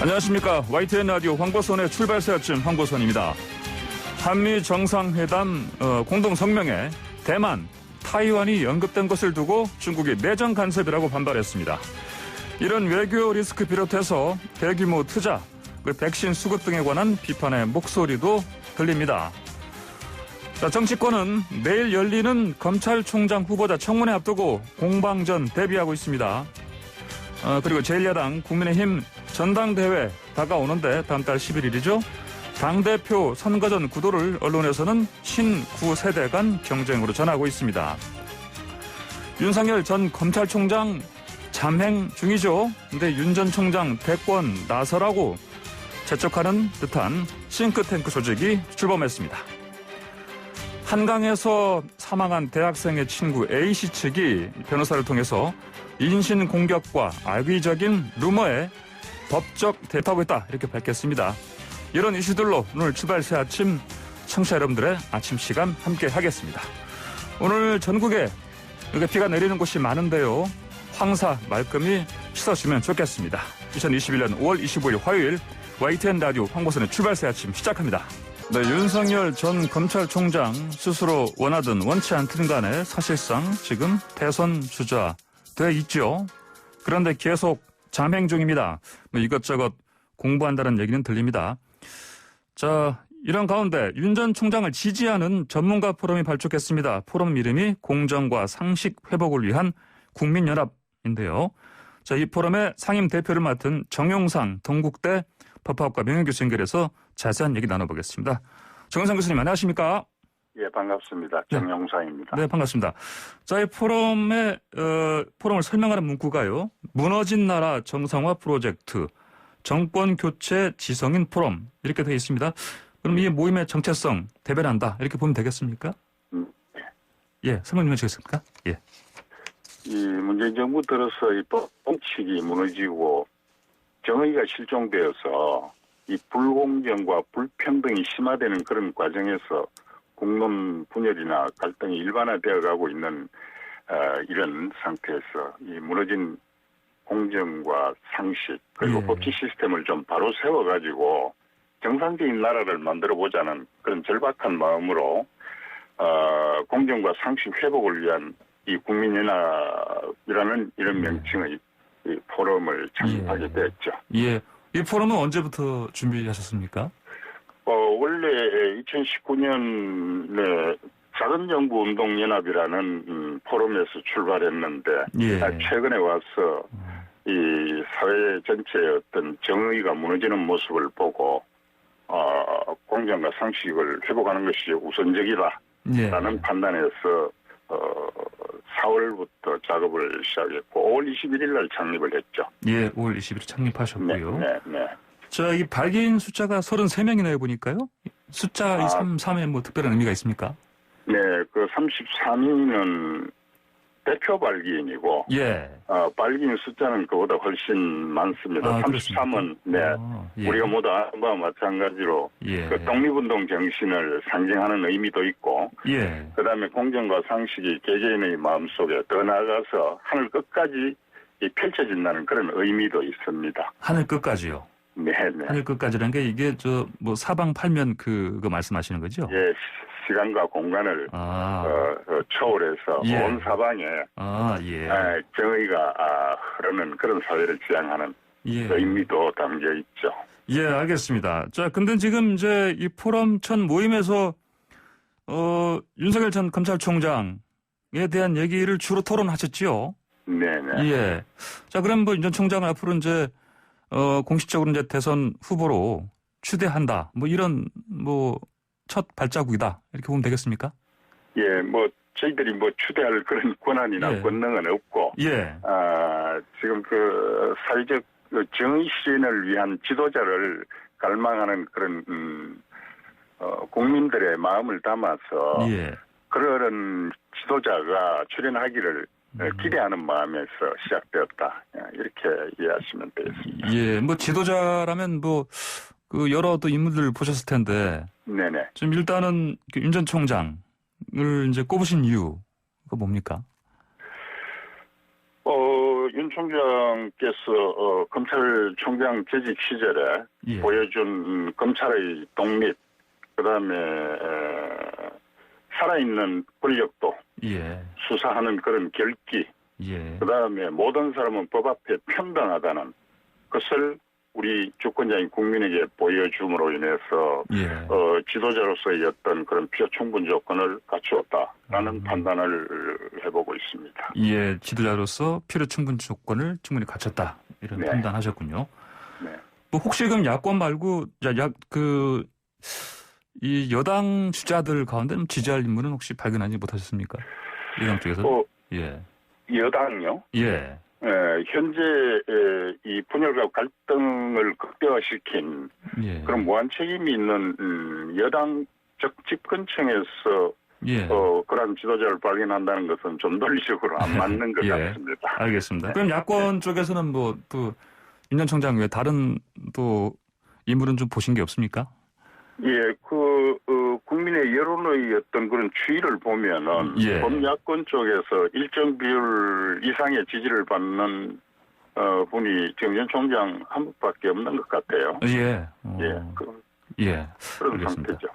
안녕하십니까. YTN 라디오 황보선의 출발새 아침 황보선입니다. 한미 정상회담 공동 성명에 대만, 타이완이 언급된 것을 두고 중국이 내정 간섭이라고 반발했습니다. 이런 외교 리스크 비롯해서 대규모 투자, 백신 수급 등에 관한 비판의 목소리도 들립니다. 자, 정치권은 내일 열리는 검찰총장 후보자 청문회 앞두고 공방전 대비하고 있습니다. 그리고 제1야당 국민의힘 전당대회 다가오는데 다음 달 11일이죠. 당대표 선거전 구도를 언론에서는 신구 세대 간 경쟁으로 전하고 있습니다. 윤석열 전 검찰총장 잠행 중이죠. 근데 윤 전 총장 대권 나서라고 재촉하는 듯한 싱크탱크 조직이 출범했습니다. 한강에서 사망한 대학생의 친구 A씨 측이 변호사를 통해서 인신 공격과 악의적인 루머에 법적 대답하고 있다 이렇게 밝혔습니다. 이런 이슈들로 오늘 출발새 아침 청취자 여러분들의 아침 시간 함께 하겠습니다. 오늘 전국에 이렇게 비가 내리는 곳이 많은데요. 황사 말끔히 씻어주면 좋겠습니다. 2021년 5월 25일 화요일 YTN 라디오 황보선의 출발새 아침 시작합니다. 네, 윤석열 전 검찰총장 스스로 원하든 원치 않든 간에 사실상 지금 대선 주자 돼 있죠. 그런데 계속 잠행 중입니다. 이것저것 공부한다는 얘기는 들립니다. 자, 이런 가운데 윤 전 총장을 지지하는 전문가 포럼이 발족했습니다. 포럼 이름이 공정과 상식 회복을 위한 국민연합인데요. 자, 이 포럼의 상임 대표를 맡은 정용상 동국대 법학과 명예교수 연결해서 자세한 얘기 나눠보겠습니다. 정용상 교수님 안녕하십니까? 예, 반갑습니다. 정용상입니다. 네, 반갑습니다. 자, 이 포럼을 설명하는 문구가요. 무너진 나라 정상화 프로젝트, 정권 교체 지성인 포럼 이렇게 되어 있습니다. 그럼 이 모임의 정체성 대변한다 이렇게 보면 되겠습니까? 예, 설명 좀 해주시겠습니까? 예. 이 문재인 정부 들어서 이 법칙이 무너지고 정의가 실종되어서 이 불공정과 불평등이 심화되는 그런 과정에서 국론 분열이나 갈등이 일반화되어 가고 있는 이런 상태에서 이 무너진 공정과 상식 그리고 법치 시스템을 좀 바로 세워가지고 정상적인 나라를 만들어보자는 그런 절박한 마음으로 공정과 상식 회복을 위한 이 국민연합이라는 이런 명칭의 이 포럼을 창립하게 되었죠. 예. 이 포럼은 언제부터 준비하셨습니까? 원래 2019년에 작은정부운동연합이라는 포럼에서 출발했는데 최근에 와서 이 사회 전체의 어떤 정의가 무너지는 모습을 보고 공정과 상식을 회복하는 것이 우선적이다라는 판단에서 4월부터 작업을 시작했고 5월 21일 날 창립을 했죠. 예, 5월 20일 창립하셨고요. 네. 자, 이 발기인 숫자가 33명이나 보니까요. 숫자 3에 뭐 특별한 의미가 있습니까? 네, 그 33위는 대표 발기인이고, 발기인 숫자는 그보다 훨씬 많습니다. 33은, 우리가 모두 아는 바와 마찬가지로, 그 독립운동 정신을 상징하는 의미도 있고, 그 다음에 공정과 상식이 개개인의 마음속에 더 나아가서 하늘 끝까지 펼쳐진다는 그런 의미도 있습니다. 하늘 끝까지요? 네. 하늘 끝까지라는 게 이게 사방팔면 그거 말씀하시는 거죠? 예, 시간과 공간을 초월해서 온 사방에 정의가 흐르는 그런 사회를 지향하는 의미도 담겨 있죠. 예, 알겠습니다. 자, 근데 지금 이제 이 포럼 첫 모임에서 윤석열 전 검찰총장에 대한 얘기를 주로 토론하셨지요? 네네. 예. 자, 그럼 윤 전 총장을 앞으로 이제 공식적으로 이제 대선 후보로 추대한다. 이런 첫 발자국이다. 이렇게 보면 되겠습니까? 예, 저희들이 추대할 그런 권한이나 권능은 없고, 지금 그 사회적 정의 실현을 위한 지도자를 갈망하는 그런, 국민들의 마음을 담아서, 그런 지도자가 출연하기를 기대하는 마음에서 시작되었다. 이렇게 이해하시면 되겠습니다. 예, 지도자라면 여러 또 인물들 보셨을 텐데. 네네. 지금 일단은 윤 전 총장을 이제 꼽으신 이유가 뭡니까? 윤 총장께서 검찰총장 재직 시절에 예. 보여준 검찰의 독립, 그다음에 살아있는 권력도, 예. 수사하는 그런 결기, 예. 그다음에 모든 사람은 법 앞에 평등하다는 것을 우리 주권자인 국민에게 보여줌으로 인해서 예. 지도자로서의 어떤 그런 필요 충분 조건을 갖추었다라는 판단을 해보고 있습니다. 예, 지도자로서 필요 충분 조건을 충분히 갖췄다 이런 네. 판단하셨군요. 네. 뭐 혹시 그럼 야권 말고 이 여당 주자들 가운데 지지할 인물은 혹시 발견하지 못하셨습니까? 여당 쪽에서? 예. 여당요? 예. 현재 이 분열과 갈등을 극대화시킨 예. 그런 무한 책임이 있는 여당 집권층에서 예. 그런 지도자를 발견한다는 것은 좀 논리적으로 안 맞는 것 예. 같습니다. 알겠습니다. 네. 그럼 야권 쪽에서는 뭐 또 윤 전 총장 외에 다른 또 인물은 좀 보신 게 없습니까? 예, 국민의 여론의 어떤 그런 추이를 보면은, 예. 범야권 쪽에서 일정 비율 이상의 지지를 받는, 분이 지금 윤 총장 한 분밖에 없는 것 같아요. 예. 예. 그런 알겠습니다. 상태죠.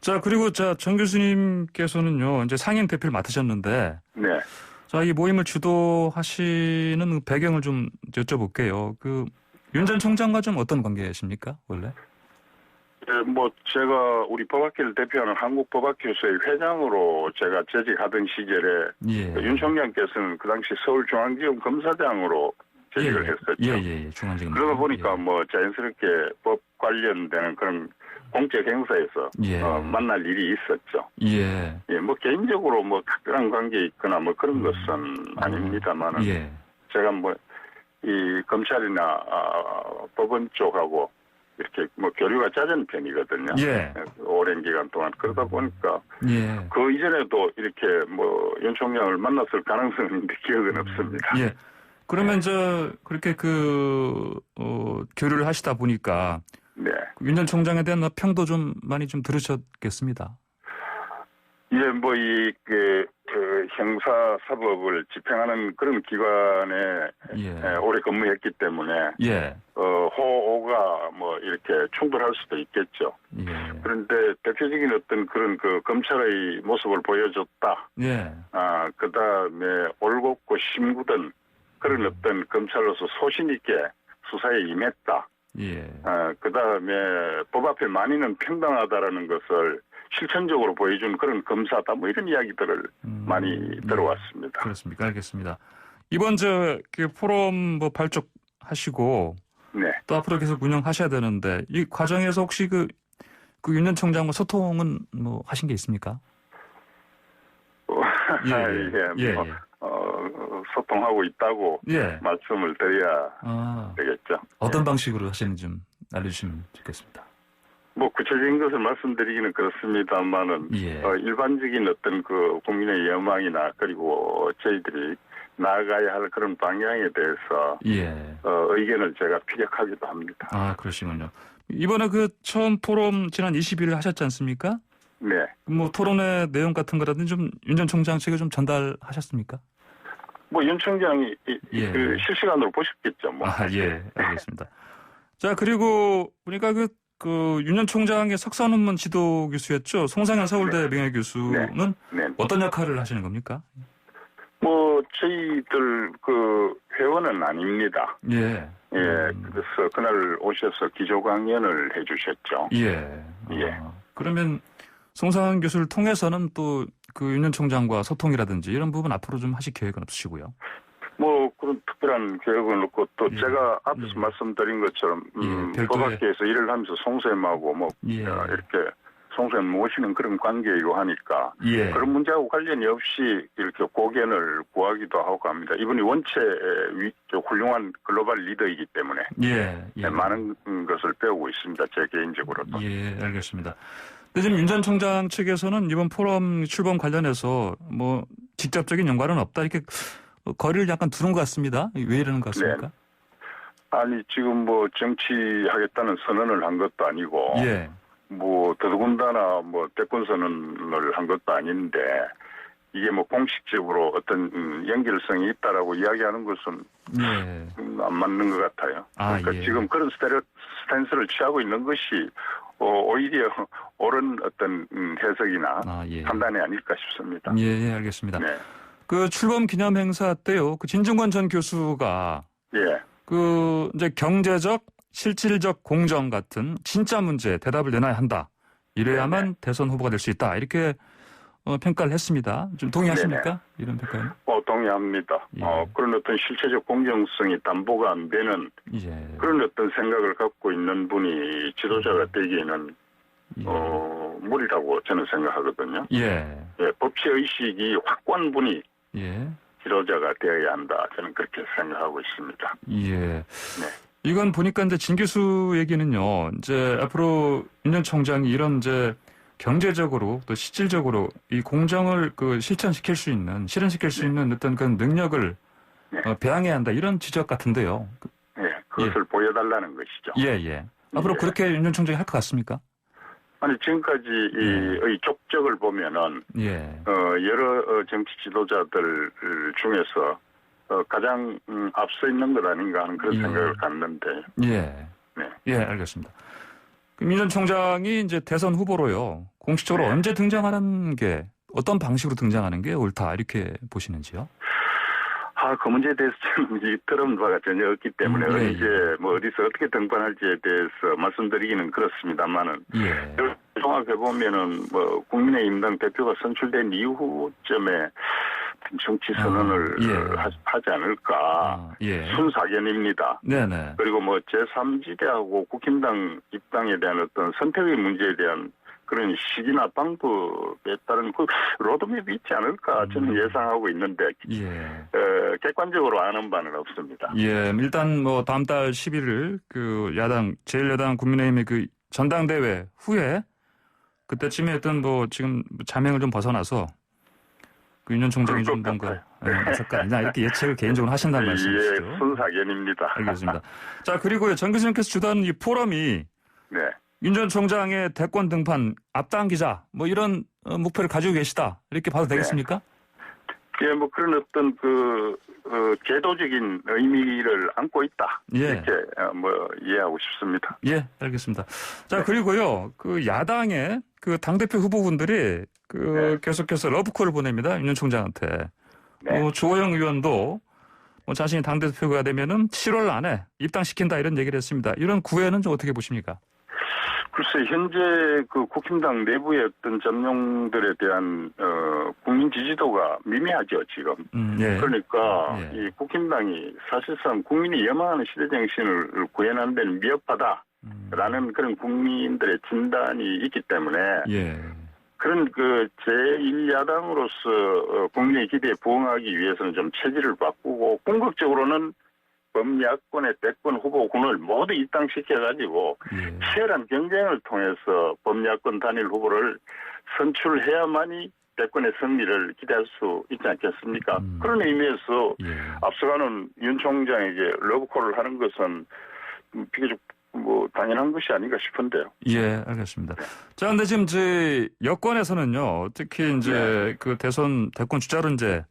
자, 그리고 정 교수님께서는요, 이제 상임 대표를 맡으셨는데, 네. 자, 이 모임을 주도하시는 배경을 좀 여쭤볼게요. 윤 전 총장과 좀 어떤 관계이십니까, 원래? 제가 우리 법학회를 대표하는 한국법학교수의 회장으로 제가 재직하던 시절에 예. 윤 총장께서는 그 당시 서울중앙지검 검사장으로 재직을 했었죠. 예. 중앙지검. 그러다 보니까 자연스럽게 법 관련되는 그런 공적 행사에서 만날 일이 있었죠. 예. 개인적으로 특별한 관계 있거나 그런 것은 아닙니다만은 제가 이 검찰이나 법원 쪽하고 이렇게 교류가 잦은 편이거든요. 예. 오랜 기간 동안. 그러다 보니까 예. 그 이전에도 이렇게 윤 총장을 만났을 가능성은 있는데 기억은 없습니다. 예. 그러면 그렇게 교류를 하시다 보니까 네. 윤 전 총장에 대한 평도 좀 많이 좀 들으셨겠습니다. 예, 형사사법을 집행하는 그런 기관에 오래 근무했기 때문에 호가 이렇게 충돌할 수도 있겠죠. 예. 그런데 대표적인 어떤 그런 검찰의 모습을 보여줬다. 예. 그다음에 올곧고 심구던 그런 어떤 검찰로서 소신 있게 수사에 임했다. 예. 그다음에 법 앞에 만인은 평등하다라는 것을 실천적으로 보여준 그런 검사다 이런 이야기들을 많이 들어왔습니다. 그렇습니까? 알겠습니다. 이번 포럼 발족하시고 또 앞으로 계속 운영하셔야 되는데 이 과정에서 혹시 윤 전 총장과 소통은 하신 게 있습니까? 소통하고 있다고 말씀을 드려야 되겠죠. 어떤 방식으로 하시는지 좀 알려주시면 좋겠습니다. 구체적인 것을 말씀드리기는 그렇습니다만은 일반적인 어떤 국민의 여망이나 그리고 저희들이 나아가야 할 그런 방향에 대해서 의견을 제가 피력하기도 합니다. 아, 그러시군요. 이번에 처음 포럼 지난 20일에 하셨지 않습니까? 네. 토론의 내용 같은 거라든지 좀 윤 전 총장 측에 좀 전달하셨습니까? 윤 총장이 실시간으로 보셨겠죠. 알겠습니다. 자, 그리고 보니까 윤 전 총장의 석사 논문 지도 교수였죠. 송상현 서울대 명예교수는 어떤 역할을 하시는 겁니까? 저희들 회원은 아닙니다. 그래서 그날 오셔서 기조 강연을 해주셨죠. 그러면 송상현 교수를 통해서는 또 윤 전 총장과 소통이라든지 이런 부분 앞으로 좀 하실 계획은 없으시고요? 그런 특별한 계획은 없고 또 제가 앞에서 말씀드린 것처럼 법학계에서 일을 하면서 송쌤하고 이렇게 송쌤 모시는 그런 관계이고 하니까 그런 문제하고 관련이 없이 이렇게 고견을 구하기도 하고 합니다. 이분이 원체 훌륭한 글로벌 리더이기 때문에 많은 것을 배우고 있습니다. 제 개인적으로도. 알겠습니다. 근데 지금 윤 전 총장 측에서는 이번 포럼 출범 관련해서 직접적인 연관은 없다 이렇게 거리를 약간 두는 것 같습니다. 왜 이러는 것 같습니까? 아니 지금 정치하겠다는 선언을 한 것도 아니고 더더군다나 대권 선언을 한 것도 아닌데 이게 뭐 공식적으로 어떤 연결성이 있다라고 이야기하는 것은 안 맞는 것 같아요. 그러니까 지금 그런 스탠스를 취하고 있는 것이 오히려 옳은 어떤 해석이나 판단이 아닐까 싶습니다. 예, 알겠습니다. 네. 그 출범 기념 행사 때요, 그 진중권 전 교수가 그 이제 경제적, 실질적 공정 같은 진짜 문제 대답을 내놔야 한다. 이래야만 대선 후보가 될 수 있다. 이렇게 평가를 했습니다. 좀 동의하십니까? 이런 평가는? 동의합니다. 그런 어떤 실체적 공정성이 담보가 안 되는 그런 어떤 생각을 갖고 있는 분이 지도자가 되기에는 무리라고 저는 생각하거든요. 법치 의식이 확고한 분이 지도자가 되어야 한다. 저는 그렇게 생각하고 있습니다. 이건 보니까 이제 진 교수 얘기는요. 이제 앞으로 윤 전 총장이 이런 이제 경제적으로 또 실질적으로 이 공정을 그 실현시킬 수 있는 어떤 그런 능력을 배양해야 한다. 이런 지적 같은데요. 그것을 보여달라는 것이죠. 앞으로 그렇게 윤 전 총장이 할 것 같습니까? 아니, 지금까지의 족적을 보면은, 여러 정치 지도자들 중에서, 가장 앞서 있는 것 아닌가 하는 그런 생각을 갖는데. 알겠습니다. 그럼 윤 전 총장이 이제 대선 후보로요, 공식적으로 언제 등장하는 게, 어떤 방식으로 등장하는 게 옳다, 이렇게 보시는지요? 그 문제에 대해서 저는 들은 바가 전혀 없기 때문에 언제 뭐 어디서 어떻게 등판할지에 대해서 말씀드리기는 그렇습니다만은 종합해 보면은 뭐 국민의힘당 대표가 선출된 이후쯤에 정치 선언을 하지 않을까 순사견입니다. 그리고 뭐 제3지대하고 국힘당 입당에 대한 어떤 선택의 문제에 대한 그런 시기나 방법에 따른 그 로드맵이 있지 않을까 저는 예상하고 있는데 객관적으로 아는 바는 없습니다. 일단 뭐 다음 달 11일 그 제1야당 국민의힘의 그 전당대회 후에 그때쯤에 어떤 뭐 지금 자명을 좀 벗어나서 그 윤 전 총장이 좀 뭔가 나설까 이렇게 예측을 개인적으로 하신다는 말씀이시죠? 순사견입니다. 알겠습니다. 자, 그리고요, 정 교수님께서 주도하는 이 포럼이 윤 전 총장의 대권 등판 앞당기자 뭐 이런 목표를 가지고 계시다 이렇게 봐도 되겠습니까? 뭐 그런 어떤 제도적인 의미를 안고 있다 이렇게 뭐 이해하고 싶습니다. 알겠습니다. 자, 그리고요, 그 야당의 그 당대표 후보분들이 계속해서 러브콜을 보냅니다. 윤 전 총장한테. 주호영 의원도 뭐 자신이 당대표가 되면은 7월 안에 입당시킨다 이런 얘기를 했습니다. 이런 구애는 좀 어떻게 보십니까? 글쎄, 현재 그 국힘당 내부의 어떤 점령들에 대한, 국민 지지도가 미미하죠, 지금. 그러니까, 이 국힘당이 사실상 국민이 염원하는 시대정신을 구현하는 데는 미흡하다라는 그런 국민들의 진단이 있기 때문에, 그런 그 제1야당으로서 국민의 기대에 부응하기 위해서는 좀 체질을 바꾸고, 궁극적으로는 범야권의 대권 후보군을 모두 입당시켜가지고 치열한 경쟁을 통해서 범야권 단일 후보를 선출해야만이 대권의 승리를 기대할 수 있지 않겠습니까? 그런 의미에서 앞서가는 윤 총장에게 러브콜을 하는 것은 비교적 뭐 당연한 것이 아닌가 싶은데요. 알겠습니다. 자, 근데 지금 여권에서는요, 특히 이제 그 대권 주자로 이제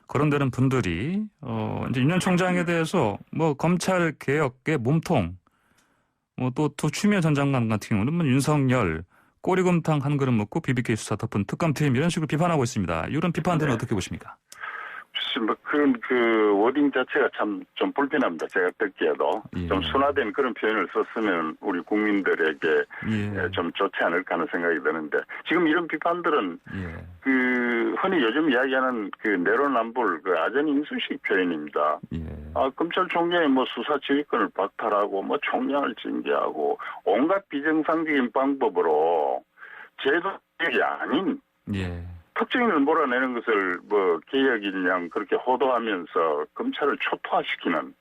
거론되는 분들이 이제 윤 전 총장에 대해서 뭐 검찰 개혁의 몸통, 뭐 또 추미애 전 장관 같은 경우는 뭐 윤석열 꼬리곰탕 한 그릇 먹고 BBK 수사 덮은 특검팀 이런 식으로 비판하고 있습니다. 이런 비판들은 어떻게 보십니까? 뭐 그런 그 워딩 자체가 참 좀 불편합니다. 제가 듣기에도 좀 순화된 그런 표현을 썼으면 우리 국민들에게 좀 좋지 않을까 하는 생각이 드는데 지금 이런 비판들은 그 흔히 요즘 이야기하는 그 내로남불 그 아전인수식 표현입니다. 검찰총장이 뭐 수사 지휘권을 박탈하고 뭐 총장을 징계하고 온갖 비정상적인 방법으로 제도적이 아닌 특정인을 몰아내는 것을 뭐 개혁인 양 그렇게 호도하면서 검찰을 초토화시키는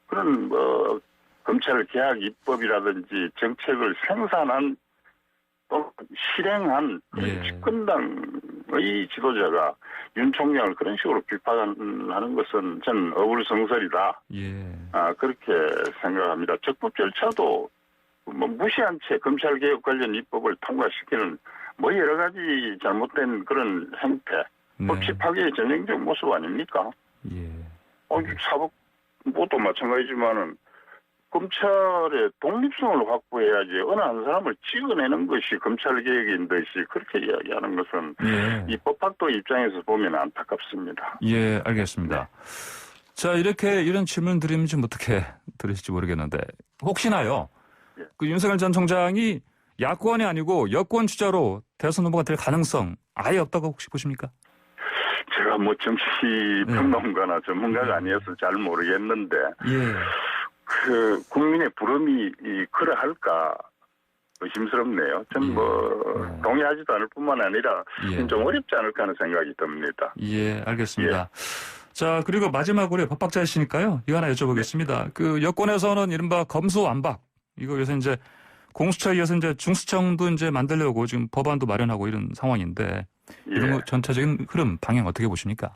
그런 뭐 검찰 개혁 입법이라든지 정책을 생산한 또 실행한 그런 집권당의 지도자가 윤 총장을 그런 식으로 비판하는 것은 저는 어불성설이다. 그렇게 생각합니다. 적법 절차도 뭐 무시한 채 검찰 개혁 관련 입법을 통과시키는 뭐 여러 가지 잘못된 그런 행태 네. 법치 파괴의 전형적 모습 아닙니까? 예. 사법부도 마찬가지지만은 검찰의 독립성을 확보해야지 어느 한 사람을 찍어내는 것이 검찰 개혁인 듯이 그렇게 이야기하는 것은 예. 이 법학도 입장에서 보면 안타깝습니다. 예, 알겠습니다. 네. 자, 이런 질문 드리면 좀 어떻게 들으실지 모르겠는데 혹시나요? 예. 그 윤석열 전 총장이 야권이 아니고 여권 주자로 대선 후보가 될 가능성 아예 없다고 혹시 보십니까? 제가 뭐 정치 평론가나 전문가가 아니어서 잘 모르겠는데 그 국민의 부름이 그러할까 의심스럽네요. 전 동의하지도 않을 뿐만 아니라 좀 어렵지 않을까 하는 생각이 듭니다. 예, 알겠습니다. 자, 그리고 마지막으로 법학자이시니까요. 이거 하나 여쭤보겠습니다. 그 여권에서는 이른바 검수완박 이거 요새 이제 공수처에 이어서 이제 중수청도 이제 만들려고 지금 법안도 마련하고 이런 상황인데 이런 거 전체적인 흐름 방향 어떻게 보십니까?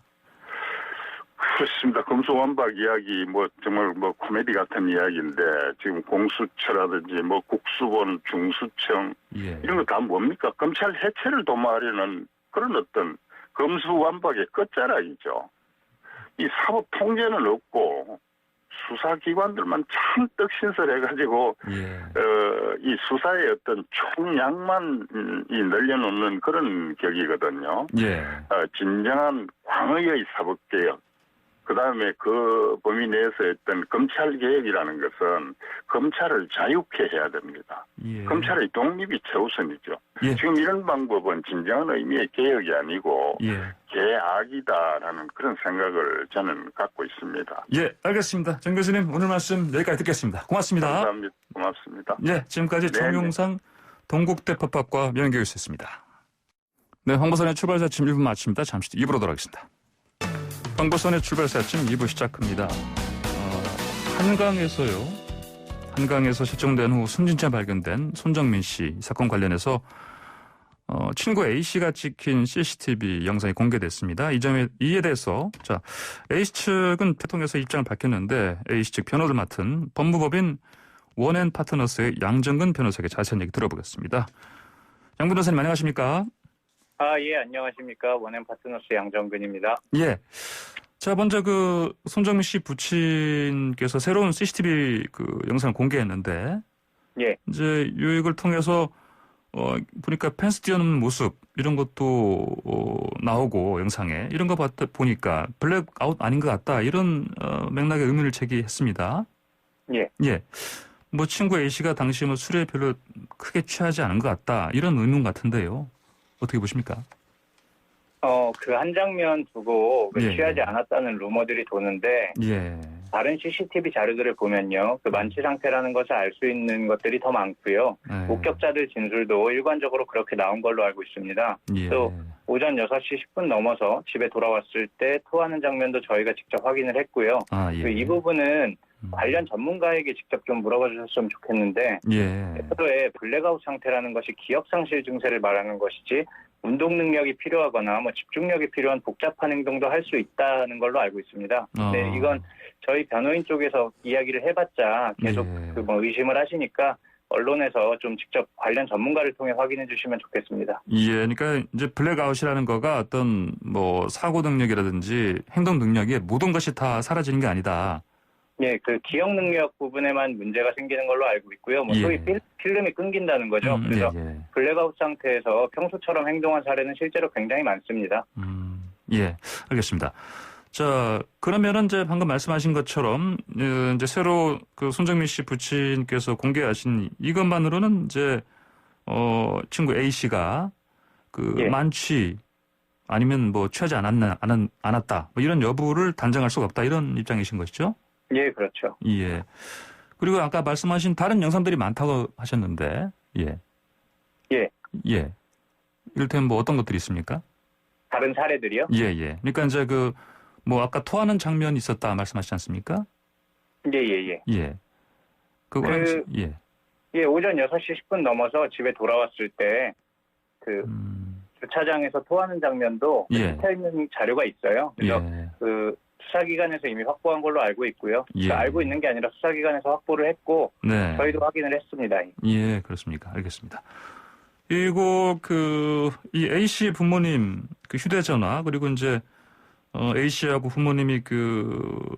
그렇습니다. 검수완박 이야기 정말 코미디 같은 이야기인데 지금 공수처라든지 국수본, 중수청 이런 거 다 뭡니까? 검찰 해체를 도모하려는 그런 어떤 검수완박의 끝자락이죠. 이 사법 통제는 없고 수사기관들만 참 떡신설해가지고 이 수사의 어떤 총량만 늘려놓는 그런 격이거든요. 진정한 광의의 사법개혁 그다음에 그 범위 내에서 했던 검찰개혁이라는 것은 검찰을 자유케 해야 됩니다. 검찰의 독립이 최우선이죠. 지금 이런 방법은 진정한 의미의 개혁이 아니고 개악이다라는 그런 생각을 저는 갖고 있습니다. 예, 알겠습니다. 정 교수님 오늘 말씀 여기까지 듣겠습니다. 고맙습니다. 감사합니다. 고맙습니다. 예, 지금까지 정용상 동국대 법학과 명예교수였습니다. 네, 황보선의 출발사 아침 1분 마칩니다. 잠시 뒤 2부로 돌아가겠습니다. 황보선의 출발사 아침 2부 시작합니다. 한강에서 실종된 후 숨진 채 발견된 손정민 씨 사건 관련해서 친구 A씨가 찍힌 CCTV 영상이 공개됐습니다. 이에 대해서 A씨 측은 통해서 입장을 밝혔는데 A씨 측 변호를 맡은 법무법인 원앤파트너스의 양정근 변호사에게 자세한 얘기 들어보겠습니다. 양 변호사님 안녕하십니까? 예, 안녕하십니까. 원앤파트너스 양정근입니다. 예. 자, 먼저 손정민 씨 부친께서 새로운 CCTV 영상을 공개했는데, 이제 이걸 통해서, 보니까 펜스 뛰어넘는 모습, 이런 것도, 나오고, 영상에. 이런 거 보니까 블랙아웃 아닌 것 같다. 이런, 맥락의 의문을 제기했습니다. 예. 친구 A씨가 당시 술에 별로 크게 취하지 않은 것 같다. 이런 의문 같은데요. 어떻게 보십니까? 그 한 장면 두고 취하지 않았다는 루머들이 도는데 다른 CCTV 자료들을 보면요. 그 만취 상태라는 것을 알 수 있는 것들이 더 많고요. 목격자들 진술도 일관적으로 그렇게 나온 걸로 알고 있습니다. 또 오전 6시 10분 넘어서 집에 돌아왔을 때 토하는 장면도 저희가 직접 확인을 했고요. 이 부분은 관련 전문가에게 직접 좀 물어봐 주셨으면 좋겠는데 애초에 블랙아웃 상태라는 것이 기억상실 증세를 말하는 것이지 운동 능력이 필요하거나 집중력이 필요한 복잡한 행동도 할 수 있다는 걸로 알고 있습니다. 네, 이건 저희 변호인 쪽에서 이야기를 해봤자 계속 의심을 하시니까 언론에서 좀 직접 관련 전문가를 통해 확인해 주시면 좋겠습니다. 그러니까 이제 블랙아웃이라는 거가 어떤 사고 능력이라든지 행동 능력이 모든 것이 다 사라지는 게 아니다. 그 기억 능력 부분에만 문제가 생기는 걸로 알고 있고요. 소위 필름이 끊긴다는 거죠. 그래서 블랙아웃 상태에서 평소처럼 행동한 사례는 실제로 굉장히 많습니다. 알겠습니다. 자, 그러면은 이제 방금 말씀하신 것처럼 이제 새로 손정민 씨 부친께서 공개하신 이것만으로는 이제 친구 A 씨가 만취 아니면 취하지 않았다 이런 여부를 단정할 수가 없다 이런 입장이신 것이죠? 예, 그렇죠. 그리고 아까 말씀하신 다른 영상들이 많다고 하셨는데, 이를테면 어떤 것들이 있습니까? 다른 사례들이요? 그러니까 이제 아까 토하는 장면이 있었다 말씀하시지 않습니까? 그거는, 오전 6시 10분 넘어서 집에 돌아왔을 때, 주차장에서 토하는 장면도 붙어 있는 자료가 있어요. 그래서 수사기관에서 이미 확보한 걸로 알고 있고요. 알고 있는 게 아니라 수사기관에서 확보를 했고 저희도 확인을 했습니다. 그렇습니까? 알겠습니다. 그리고 이 A 씨 부모님 휴대전화 그리고 이제 A 씨하고 부모님이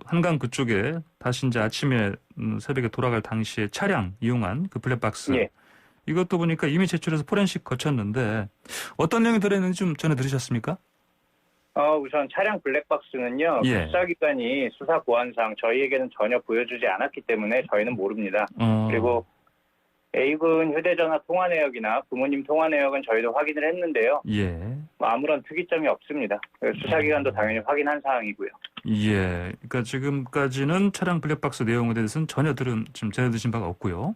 한강 그쪽에 다시 이제 아침에 새벽에 돌아갈 당시에 차량 이용한 블랙박스. 예. 이것도 보니까 이미 제출해서 포렌식 거쳤는데 어떤 내용이 들어있는지 좀 전해 들으셨습니까? 우선 차량 블랙박스는요. 예. 수사기관이 수사 보안상 저희에게는 전혀 보여주지 않았기 때문에 저희는 모릅니다. 그리고 A군 휴대전화 통화 내역이나 부모님 통화 내역은 저희도 확인을 했는데요. 예. 아무런 특이점이 없습니다. 수사기관도 당연히 확인한 사항이고요. 예. 그러니까 지금까지는 차량 블랙박스 내용에 대해서는 전혀 지금 전해 드신 바가 없고요.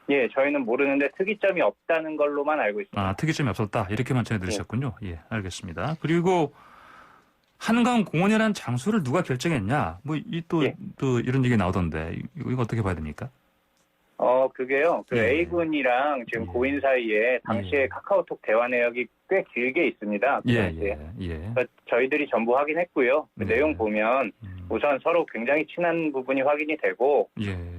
예, 저희는 모르는데 특이점이 없다는 걸로만 알고 있습니다. 특이점이 없었다. 이렇게만 전해 들으셨군요. 예, 알겠습니다. 그리고 한강공원이라는 장소를 누가 결정했냐? 또 이런 얘기 나오던데 이거 어떻게 봐야 됩니까? 그게요. A군이랑 지금 고인 사이에 당시에 카카오톡 대화 내역이 꽤 길게 있습니다. 그러니까 저희들이 전부 확인했고요. 그 내용 보면 우선 서로 굉장히 친한 부분이 확인이 되고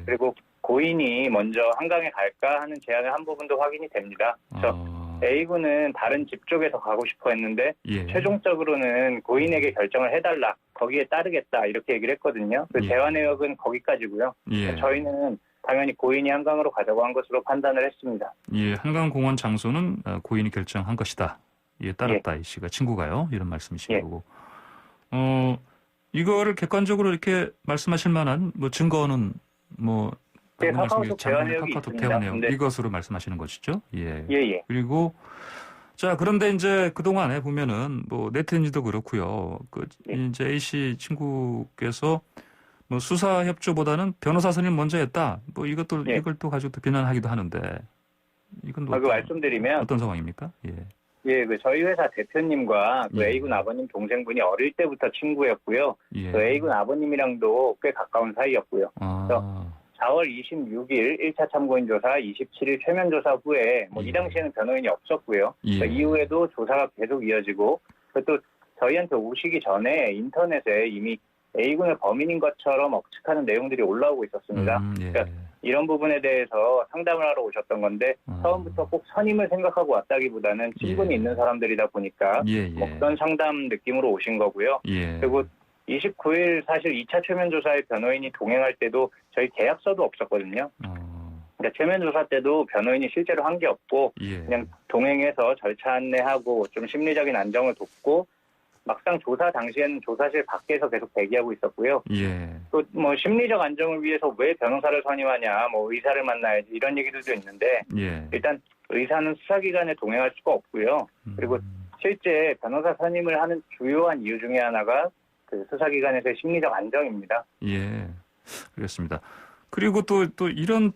그리고 고인이 먼저 한강에 갈까 하는 제안을 한 부분도 확인이 됩니다. 그래서 A군은 다른 집 쪽에서 가고 싶어 했는데 최종적으로는 고인에게 결정을 해달라. 거기에 따르겠다. 이렇게 얘기를 했거든요. 대화 내역은 거기까지고요. 저희는 당연히 고인이 한강으로 가자고 한 것으로 판단을 했습니다. 예, 한강공원 장소는 고인이 결정한 것이다. 따랐다. 이 씨가 친구가요. 이런 말씀이신 거고. 이거를 객관적으로 이렇게 말씀하실 만한 증거는 카카오톡 대화 내역이 있습니다. 이것으로 말씀하시는 것이죠. 예. 그리고 그런데 이제 그동안에 보면은 네티즌도 그렇고요. 이제 A 씨 친구께서 수사 협조보다는 변호사 선임 먼저 했다. 이걸 또 가지고 또 비난하기도 하는데 이건 말씀드리면 어떤 상황입니까? 저희 회사 대표님과 A군 아버님 동생분이 어릴 때부터 친구였고요. A군 아버님이랑도 꽤 가까운 사이였고요. 그래서 4월 26일 1차 참고인 조사, 27일 최면 조사 후에 이 당시에는 변호인이 없었고요. 이후에도 조사가 계속 이어지고 또 저희한테 오시기 전에 인터넷에 이미 A군을 범인인 것처럼 억측하는 내용들이 올라오고 있었습니다. 그러니까 이런 부분에 대해서 상담을 하러 오셨던 건데 처음부터 꼭 선임을 생각하고 왔다기보다는 친분이 있는 사람들이다 보니까 그런 상담 느낌으로 오신 거고요. 그리고 29일 사실 2차 최면조사에 변호인이 동행할 때도 저희 계약서도 없었거든요. 그러니까 최면조사 때도 변호인이 실제로 한 게 없고 그냥 동행해서 절차 안내하고 좀 심리적인 안정을 돕고 막상 조사 당시에는 조사실 밖에서 계속 대기하고 있었고요. 또 심리적 안정을 위해서 왜 변호사를 선임하냐, 의사를 만나야지 이런 얘기들도 있는데 일단 의사는 수사기관에 동행할 수가 없고요. 그리고 실제 변호사 선임을 하는 주요한 이유 중에 하나가 수사기관에서의 심리적 안정입니다. 그렇습니다. 그리고 또 이런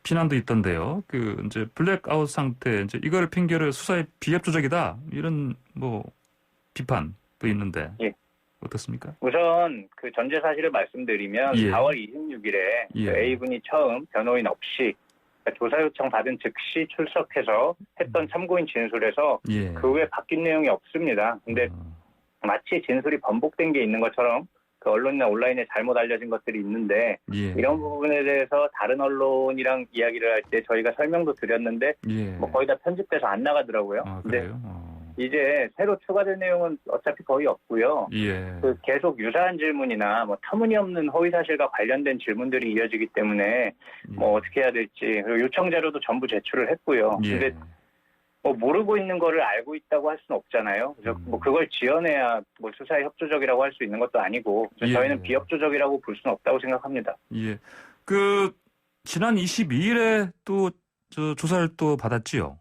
비난도 있던데요. 이제 블랙아웃 상태, 이제 이걸 핑계로 수사의 비협조적이다. 이런 비판도 있는데. 어떻습니까? 우선 전제 사실을 말씀드리면 4월 26일에 A군이 처음 변호인 없이 조사 요청 받은 즉시 출석해서 했던 참고인 진술에서 그 외에 바뀐 내용이 없습니다. 근데 마치 진술이 번복된 게 있는 것처럼 언론이나 온라인에 잘못 알려진 것들이 있는데 이런 부분에 대해서 다른 언론이랑 이야기를 할 때 저희가 설명도 드렸는데 거의 다 편집돼서 안 나가더라고요. 근데 이제 새로 추가된 내용은 어차피 거의 없고요. 계속 유사한 질문이나 터무니없는 허위사실과 관련된 질문들이 이어지기 때문에 어떻게 해야 될지 그리고 요청 자료도 전부 제출을 했고요. 근데 모르고 있는 거를 알고 있다고 할 수는 없잖아요. 그래서 그걸 지어내야 수사에 협조적이라고 할 수 있는 것도 아니고 저희는 비협조적이라고 볼 수는 없다고 생각합니다. 지난 22일에 또 조사를 또 받았지요?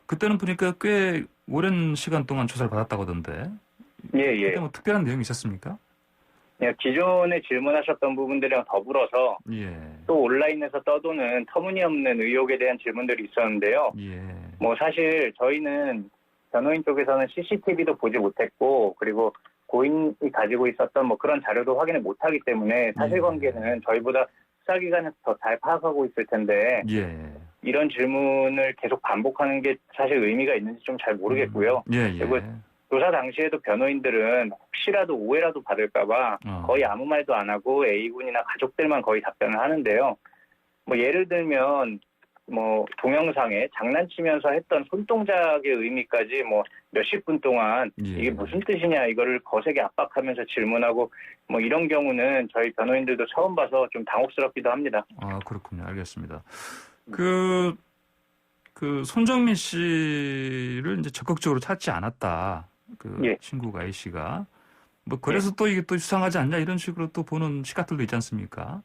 그때는 보니까 꽤 오랜 시간 동안 조사를 받았다고 하던데. 그때 특별한 내용이 있었습니까? 기존에 질문하셨던 부분들이랑 더불어서 또 온라인에서 떠도는 터무니없는 의혹에 대한 질문들이 있었는데요. 사실 저희는 변호인 쪽에서는 CCTV도 보지 못했고 그리고 고인이 가지고 있었던 그런 자료도 확인을 못하기 때문에 사실관계는 저희보다 수사기관에서 더 잘 파악하고 있을 텐데 이런 질문을 계속 반복하는 게 사실 의미가 있는지 좀 잘 모르겠고요. 그리고 조사 당시에도 변호인들은 혹시라도 오해라도 받을까봐 거의 아무 말도 안 하고 A군이나 가족들만 거의 답변을 하는데요. 예를 들면 동영상에 장난치면서 했던 손동작의 의미까지 몇십 분 동안 이게 무슨 뜻이냐 이거를 거세게 압박하면서 질문하고 이런 경우는 저희 변호인들도 처음 봐서 좀 당혹스럽기도 합니다. 아, 그렇군요. 알겠습니다. 그 손정민 씨를 이제 적극적으로 찾지 않았다. 친구가 A 씨가. 그래서 또 이게 또 수상하지 않냐 이런 식으로 또 보는 시각들도 있지 않습니까?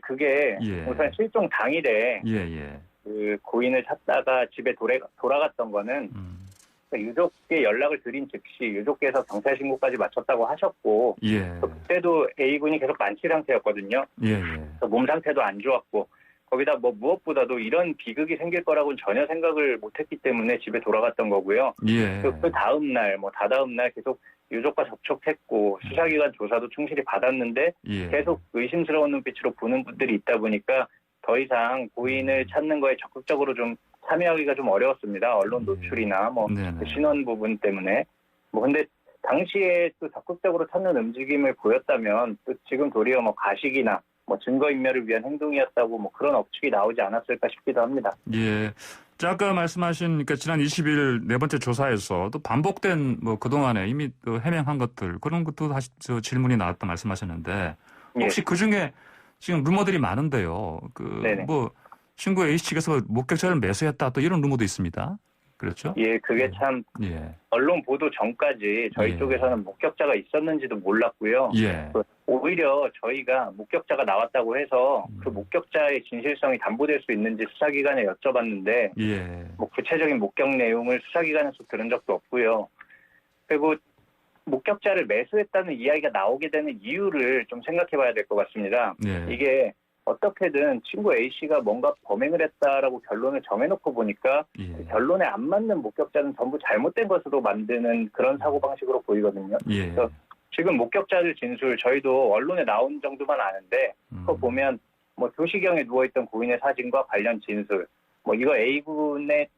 그게 우선 실종 당일에 그 고인을 찾다가 집에 돌아갔던 거는 유족께 연락을 드린 즉시 유족께서 경찰 신고까지 마쳤다고 하셨고 그때도 A군이 계속 만취 상태였거든요. 몸 상태도 안 좋았고 거기다 무엇보다도 이런 비극이 생길 거라고는 전혀 생각을 못했기 때문에 집에 돌아갔던 거고요. 그 다음 날, 다다음 날 계속 유족과 접촉했고 수사기관 조사도 충실히 받았는데 계속 의심스러운 눈빛으로 보는 분들이 있다 보니까 더 이상 고인을 찾는 거에 적극적으로 좀 참여하기가 좀 어려웠습니다. 언론 노출이나 그 신원 부분 때문에. 근데 당시에 또 적극적으로 찾는 움직임을 보였다면 또 지금 도리어 가식이나 증거인멸을 위한 행동이었다고 그런 억측이 나오지 않았을까 싶기도 합니다. 자, 아까 말씀하신 지난 20일 네 번째 조사에서 또 반복된 그동안에 이미 또 해명한 것들 그런 것도 다시 질문이 나왔다 말씀하셨는데 혹시 그 중에 지금 루머들이 많은데요. 친구 A 측에서 목격자를 매수했다 또 이런 루머도 있습니다. 그렇죠? 그게 참 언론 보도 전까지 저희 쪽에서는 목격자가 있었는지도 몰랐고요. 오히려 저희가 목격자가 나왔다고 해서 그 목격자의 진실성이 담보될 수 있는지 수사기관에 여쭤봤는데 구체적인 목격 내용을 수사기관에서 들은 적도 없고요. 그리고 목격자를 매수했다는 이야기가 나오게 되는 이유를 좀 생각해 봐야 될 것 같습니다. 이게 어떻게든 친구 A씨가 뭔가 범행을 했다라고 결론을 정해놓고 보니까 그 결론에 안 맞는 목격자는 전부 잘못된 것으로 만드는 그런 사고방식으로 보이거든요. 그래서 지금 목격자들 진술 저희도 언론에 나온 정도만 아는데 그거 보면 도시경에 누워있던 고인의 사진과 관련 진술 이거 A군의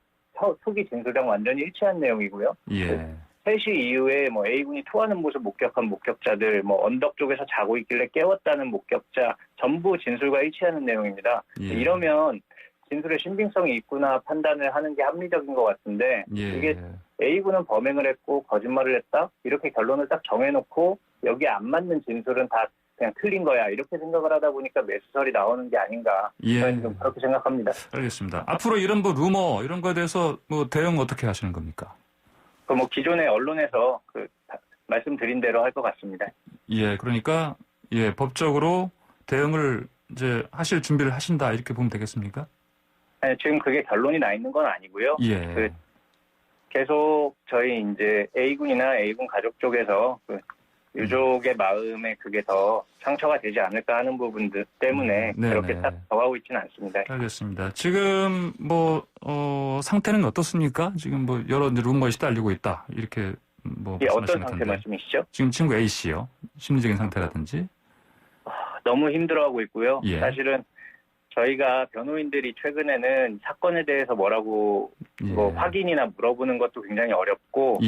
초기 진술이랑 완전히 일치한 내용이고요. 3시 이후에 A군이 토하는 모습 목격한 목격자들, 언덕 쪽에서 자고 있길래 깨웠다는 목격자 전부 진술과 일치하는 내용입니다. 이러면 진술의 신빙성이 있구나 판단을 하는 게 합리적인 것 같은데 이게 A군은 범행을 했고 거짓말을 했다? 이렇게 결론을 딱 정해놓고 여기에 안 맞는 진술은 다 그냥 틀린 거야. 이렇게 생각을 하다 보니까 매수설이 나오는 게 아닌가. 저는 좀 그렇게 생각합니다. 알겠습니다. 앞으로 이런 루머 이런 거에 대해서 대응 어떻게 하시는 겁니까? 기존의 언론에서 말씀드린 대로 할 것 같습니다. 그러니까 법적으로 대응을 이제 하실 준비를 하신다 이렇게 보면 되겠습니까? 아니, 지금 그게 결론이 나 있는 건 아니고요. 계속 저희 이제 A군이나 A군 가족 쪽에서 유족의 마음에 그게 더 상처가 되지 않을까 하는 부분들 때문에 그렇게 딱 정하고 있지는 않습니다. 알겠습니다. 지금 상태는 어떻습니까? 지금 여러 루머에 시달리고 있다 이렇게 어떤 상태 말씀이시죠? 지금 친구 A 씨요. 심리적인 상태라든지. 너무 힘들어하고 있고요. 사실은 저희가 변호인들이 최근에는 사건에 대해서 뭐라고 확인이나 물어보는 것도 굉장히 어렵고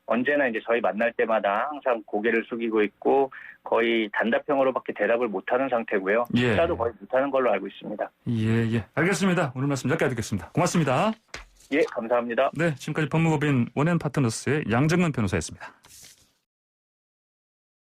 언제나 이제 저희 만날 때마다 항상 고개를 숙이고 있고 거의 단답형으로밖에 대답을 못하는 상태고요. 숫자도 거의 못하는 걸로 알고 있습니다. 알겠습니다. 오늘 말씀 여기까지 듣겠습니다. 고맙습니다. 감사합니다. 네, 지금까지 법무법인 원앤파트너스의 양정근 변호사였습니다.